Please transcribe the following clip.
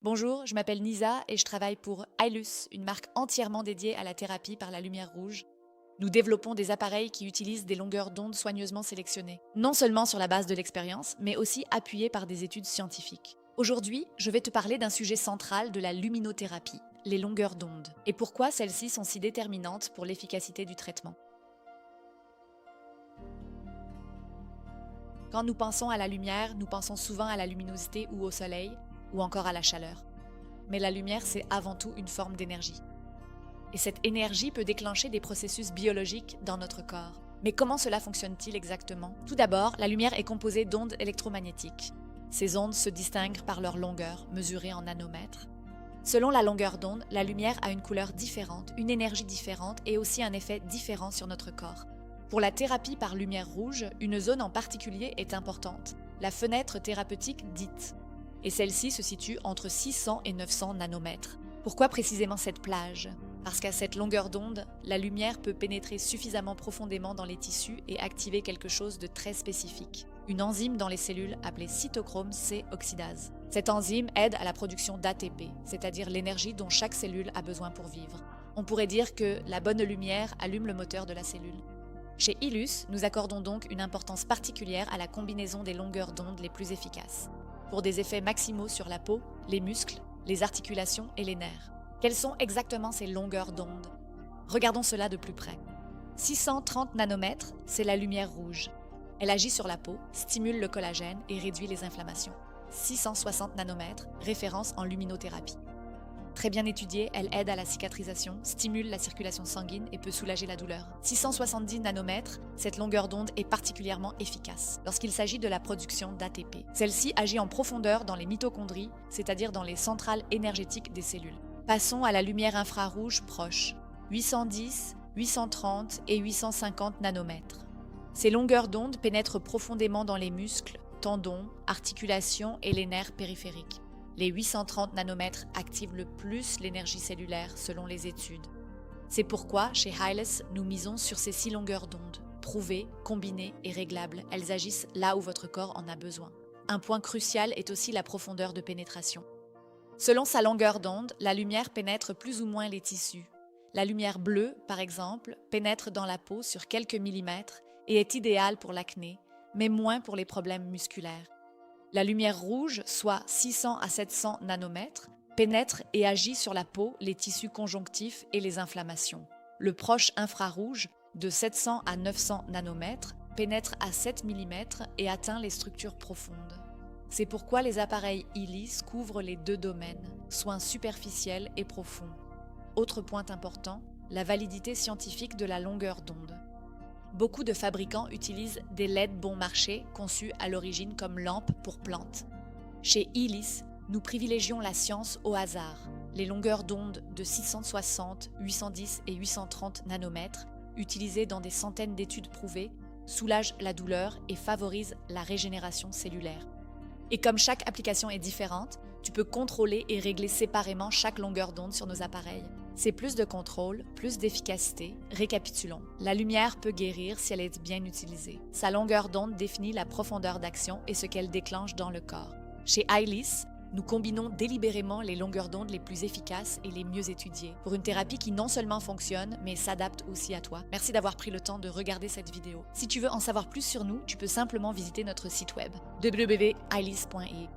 Bonjour, je m'appelle Nisa et je travaille pour Ailus, une marque entièrement dédiée à la thérapie par la lumière rouge. Nous développons des appareils qui utilisent des longueurs d'onde soigneusement sélectionnées, non seulement sur la base de l'expérience, mais aussi appuyées par des études scientifiques. Aujourd'hui, je vais te parler d'un sujet central de la luminothérapie, les longueurs d'onde, et pourquoi celles-ci sont si déterminantes pour l'efficacité du traitement. Quand nous pensons à la lumière, nous pensons souvent à la luminosité ou au soleil, ou encore à la chaleur. Mais la lumière, c'est avant tout une forme d'énergie. Et cette énergie peut déclencher des processus biologiques dans notre corps. Mais comment cela fonctionne-t-il exactement? Tout d'abord, la lumière est composée d'ondes électromagnétiques. Ces ondes se distinguent par leur longueur, mesurée en nanomètres. Selon la longueur d'onde, la lumière a une couleur différente, une énergie différente et aussi un effet différent sur notre corps. Pour la thérapie par lumière rouge, une zone en particulier est importante, la fenêtre thérapeutique dite. Et celle-ci se situe entre 600 et 900 nanomètres. Pourquoi précisément cette plage? Parce qu'à cette longueur d'onde, la lumière peut pénétrer suffisamment profondément dans les tissus et activer quelque chose de très spécifique. Une enzyme dans les cellules appelée cytochrome C oxydase. Cette enzyme aide à la production d'ATP, c'est-à-dire l'énergie dont chaque cellule a besoin pour vivre. On pourrait dire que la bonne lumière allume le moteur de la cellule. Chez Ailus, nous accordons donc une importance particulière à la combinaison des longueurs d'onde les plus efficaces, pour des effets maximaux sur la peau, les muscles, les articulations et les nerfs. Quelles sont exactement ces longueurs d'onde? Regardons cela de plus près. 630 nanomètres, c'est la lumière rouge. Elle agit sur la peau, stimule le collagène et réduit les inflammations. 660 nanomètres, référence en luminothérapie. Très bien étudiée, elle aide à la cicatrisation, stimule la circulation sanguine et peut soulager la douleur. 670 nanomètres, cette longueur d'onde est particulièrement efficace lorsqu'il s'agit de la production d'ATP. Celle-ci agit en profondeur dans les mitochondries, c'est-à-dire dans les centrales énergétiques des cellules. Passons à la lumière infrarouge proche, 810, 830 et 850 nanomètres. Ces longueurs d'onde pénètrent profondément dans les muscles, tendons, articulations et les nerfs périphériques. Les 830 nanomètres activent le plus l'énergie cellulaire selon les études. C'est pourquoi, chez Ailus, nous misons sur ces 6 longueurs d'onde. Prouvées, combinées et réglables, elles agissent là où votre corps en a besoin. Un point crucial est aussi la profondeur de pénétration. Selon sa longueur d'onde, la lumière pénètre plus ou moins les tissus. La lumière bleue, par exemple, pénètre dans la peau sur quelques millimètres et est idéale pour l'acné, mais moins pour les problèmes musculaires. La lumière rouge, soit 600 à 700 nanomètres, pénètre et agit sur la peau, les tissus conjonctifs et les inflammations. Le proche infrarouge, de 700 à 900 nanomètres, pénètre à 7 mm et atteint les structures profondes. C'est pourquoi les appareils Ailus couvrent les deux domaines, soins superficiels et profonds. Autre point important, la validité scientifique de la longueur d'onde. Beaucoup de fabricants utilisent des LED bon marché conçus à l'origine comme lampes pour plantes. Chez Ailus, nous privilégions la science au hasard. Les longueurs d'onde de 660, 810 et 830 nanomètres, utilisées dans des centaines d'études prouvées, soulagent la douleur et favorisent la régénération cellulaire. Et comme chaque application est différente, tu peux contrôler et régler séparément chaque longueur d'onde sur nos appareils. C'est plus de contrôle, plus d'efficacité. Récapitulons. La lumière peut guérir si elle est bien utilisée. Sa longueur d'onde définit la profondeur d'action et ce qu'elle déclenche dans le corps. Chez Ailus, nous combinons délibérément les longueurs d'onde les plus efficaces et les mieux étudiées pour une thérapie qui non seulement fonctionne, mais s'adapte aussi à toi. Merci d'avoir pris le temps de regarder cette vidéo. Si tu veux en savoir plus sur nous, tu peux simplement visiter notre site web www.ailus.ie.